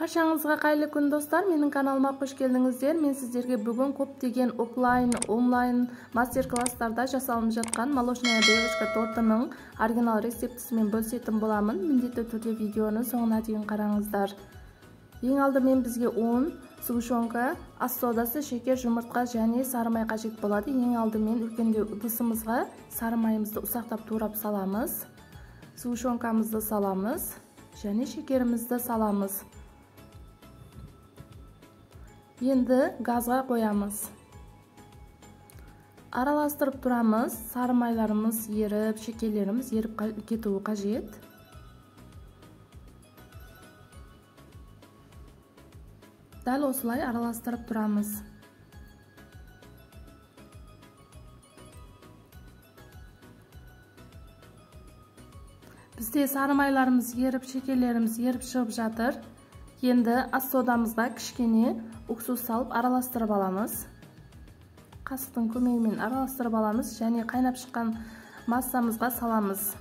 Баршаңызға қайырлы күн достар, менің каналыма қош келдіңіздер. Мен сіздерге бүгін көптеген офлайн, онлайн мастер-класстарда жасалынып жатқан молочная девочка тортының оригинал рецептісімен бөлісетін боламын. Міндетті түрде видеоны соңына дейін қараңыздар. Ең алдымен бізге ұн, сгущенка, ас содасы, шекер, жұмыртқа және сары май қажет болады. Ең алдымен үлкенде ыдысымызға сары майымызды ұсақтап турап саламыз. Сгущенкамызды саламыз және шекерімізді саламыз. Енді газға қоямыз. Араластырып тұрамыз. Сары майларымыз еріп, шекерлеріміз еріп кетуі қажет. Дәл осылай араластырып тұрамыз. Бізде сары майларымыз еріп, шекерлеріміз еріп шығып жатыр. Енді ас содамызға кішкене уксус салып араластырып аламыз. Қасықтың көмегімен араластырып аламыз және қайнап шыққан массамызға саламыз.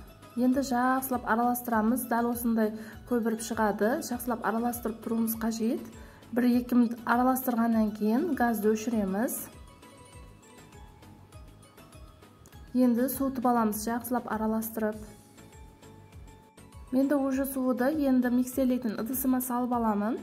Енді жақсылап араластырамыз. Дәл осындай көбіріп шығады. Жақсылап араластырып тұруымыз қажет. 1-2 минут араластырғаннан кейін газды өшіреміз. Енді суытып аламыз, жақсылап араластырып. Менде уже суыды, енді миксерлейтін ыдысыма салып аламын.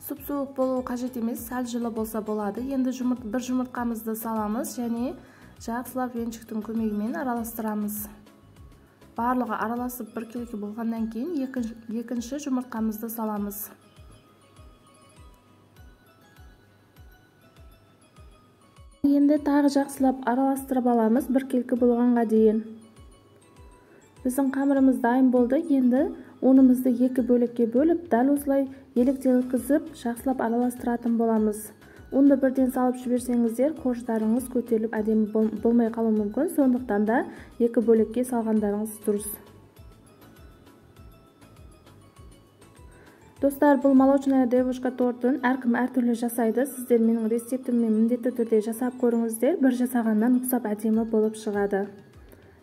Сұп-суық болуы қажет емес, сәл жылы болса болады. Енді бір жұмыртқамызды саламыз және жақсылап венчиктің көмегімен араластырамыз. Барлығы араласып біркелкі болғаннан кейін екінші жұмыртқамызды саламыз. Енді тағы жақсылап араластырып аламыз біркелкі болғанға дейін. Біздің қамырымыз дайын болды. Енді ұнымызды 2 бөлікке бөліп, дәл осылай електелкізіп, жақсылап араластыратын боламыз. Ұнды бірден салып жіберсеңіздер, қорждарыңыз көтеріліп әдемі болмай қалуы мүмкін. Сондықтан да 2 бөлікке салғандарыңыз дұрыс. Достар, бұл молочная девушка тортын әркім әртүрлі жасайды. Сіздер менің рецептіммен міндетті түрде жасап көріңіздер. Бір жасағаннан ұқсап әдемі болып шығады.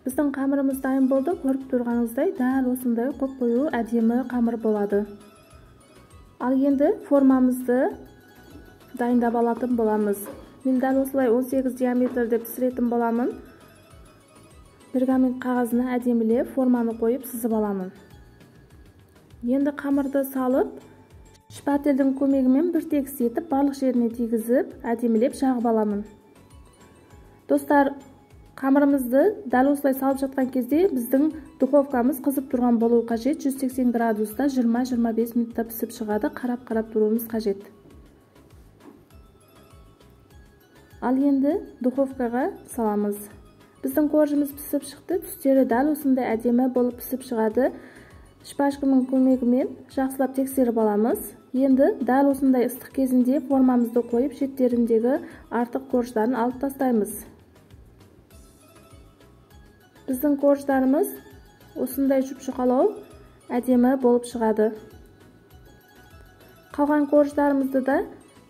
Біздің қамырымыз дайын болды. Көріп тұрғаныңыздай дәл осындай қоп-қою әдемі қамыр болады. Ал енді формамызды дайындап алатын боламыз. Мен дәл осылай 18 диаметрде пісіретін боламын. Пергамент қағазына әдемілеп форманы қойып сызып аламын. Енді қамырды салып, шпательдің көмегімен бір тегіс етіп, барлық жеріне тигізіп, әдемілеп жағып аламын. Достар, қамырымызды дәл осылай салып жатқан кезде біздің духовкамыз қызып тұрған болуы қажет. 180 градуста 20-25 минутта пісіп шығады. Қарап-қарап тұруымыз қажет. Ал енді духовкаға саламыз. Біздің коржымыз пісіп шықты. Түстері дәл осындай әдемі болып пісіп шығады. Шпажканың көмегімен жақсылап тексеріп аламыз. Енді дәл осындай ыстық кезінде формамызды қойып, шеттеріндегі артық корждарын алып тастаймыз. Біздің корждарымыз осындай жұп-жұқалау әдемі болып шығады. Қалған корждарымызды да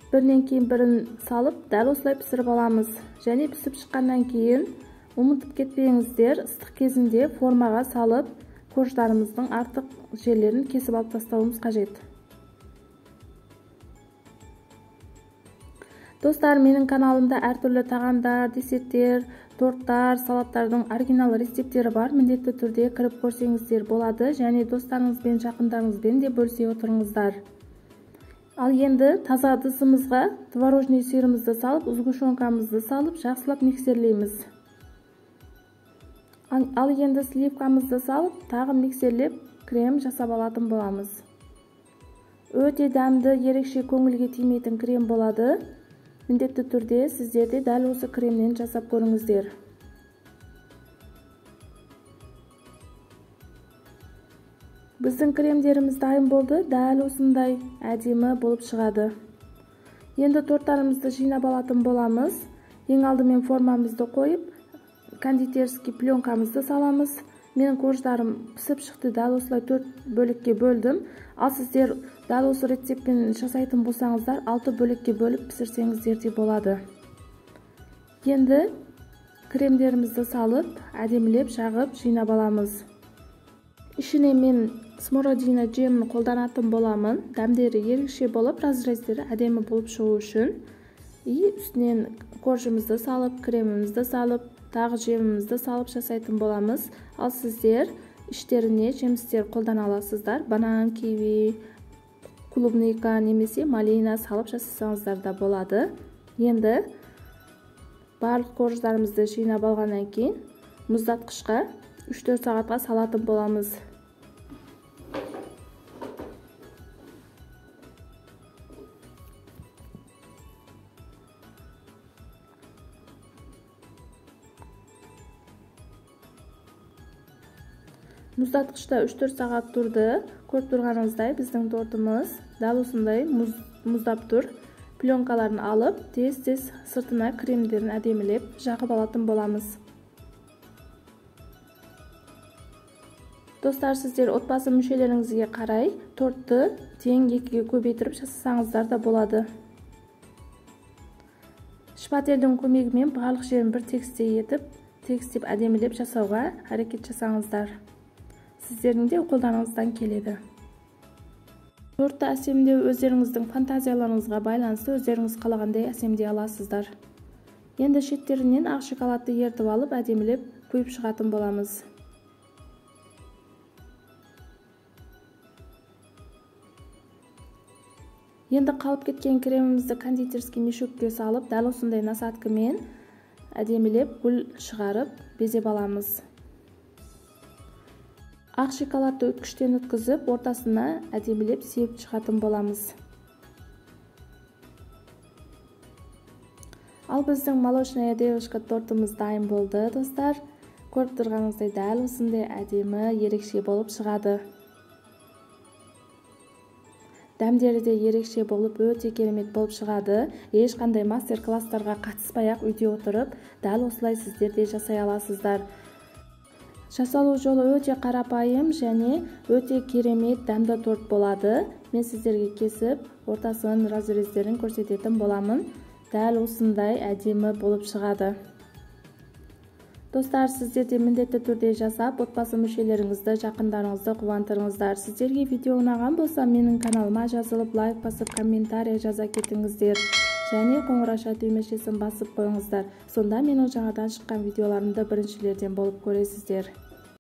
бірінен кейін бірін салып, дәл осылай пісіріп аламыз. Және пісіп шыққаннан кейін ұмытып кетпеңіздер, ыстық кезінде формаға салып, корждарымыздың артық жерлерін кесіп алып тастауымыз қажет. Достар, менің каналымда әртүрлі тағамдар, десерттер, торттар, салаттардың оригинал рецептері бар. Міндетті түрде кіріп көрсеңіздер болады. Және достарыңызбен, жақындарыңызбен де бөлісе отырыңыздар. Ал енді таза ыдысымызға творожный сырымызды салып, сгущенкамызды салып, жақсылап миксерлейміз. Ал енді сливкамызды салып, тағы миксерлеп, крем жасап алатын боламыз. Өте дәмді, ерекше көңілге тимейтін крем болады. Міндетті түрде сіздерде дәл осы кремнен жасап көріңіздер. Біздің кремдеріміз дайын болды. Дәл осындай әдемі болып шығады. Енді торттарымызды жинап алатын боламыз. Ең алдымен формамызды қойып, кондитерский пленкамызды саламыз. Менің корждарым пісіп шықты. Дәл осылай 4 бөлікке бөлдім. Ал сіздер дәл осы рецептпен жасайтын болсаңыздар 6 бөлікке бөліп пісірсеңіздер де болады. Енді кремдерімізді салып, әдемілеп жағып жинап аламыз. Ишине мен смородина джемін қолданатын боламын. Дәмдері ерекше болып, разрездері әдемі болып шығу үшін. Үстінен коржымызды салып, кремімізді салып, тағы жемімізді салып жасайтын боламыз. Ал сіздер іштеріне жемістер қолдана аласыздар. Банан, киви, клубника немесе малина салып жасасаңыздар да болады. Енді барлық корждарымызды жинап алғаннан кейін мұздатқышқа 3-4 сағатқа салатын боламыз. Мұздатқышта 3-4 сағат тұрды. Көріп тұрғаныңыздай біздің тортымыз дәл осындай мұздап тұр. Пленкаларын алып, тез-тез сыртына кремдерін әдемілеп жағып алатын боламыз. Достар, сіздер отбасы мүшелеріңізге қарай тортты тең 2-ге көбейтіріп жасасаңыздар да болады. Шпательдің көмегімен барлық жерін бір тегістеп әдемілеп жасауға әрекет жасаңыздар. Сіздердің де қолданыңыздан келеді. Тортты әсемдеу өздеріңіздің фантазияларыңызға байланысты өздеріңіз қалағандай әсемдей аласыздар. Енді шеттерінен ақ шоколадты ертіп алып әдемілеп құйып шығатын боламыз. Енді қалып кеткен кремімізді кондитерский мешокке салып, дәл осындай насаткамен әдемілеп гүл шығарып безеп аламыз. Ақ шоколадты өткіштен өткізіп, ортасына әдемілеп сеуіп шығатын боламыз. Ал біздің молочная девушка тортымыз дайын болды, достар. Көріп тұрғаныңыздай дәл осындай әдемі, ерекше болып шығады. Дәмдері де ерекше болып, өте керемет болып шығады. Ешқандай мастер-класстарға қатыспай-ақ үйде отырып, дәл осылай сіздер де жасай аласыздар. Жасалу жолы өте қарапайым және өте керемет дәмді торт болады. Мен сіздерге кесіп, ортасын разрездерін көрсететін боламын. Дәл осындай әдемі болып шығады. Достар, сіздер де міндетті түрде жасап, отбасы мүшелеріңізді, жақындарыңызды қуантырыңыздар. Сіздерге видео ұнаған болса, менің каналыма жазылып, лайк басып, комментарий жаза кетіңіздер. Және қоңырауша түймешесін басып қойыңыздар. Сонда менің жаңадан шыққан видеоларымды біріншілерден болып көресіздер.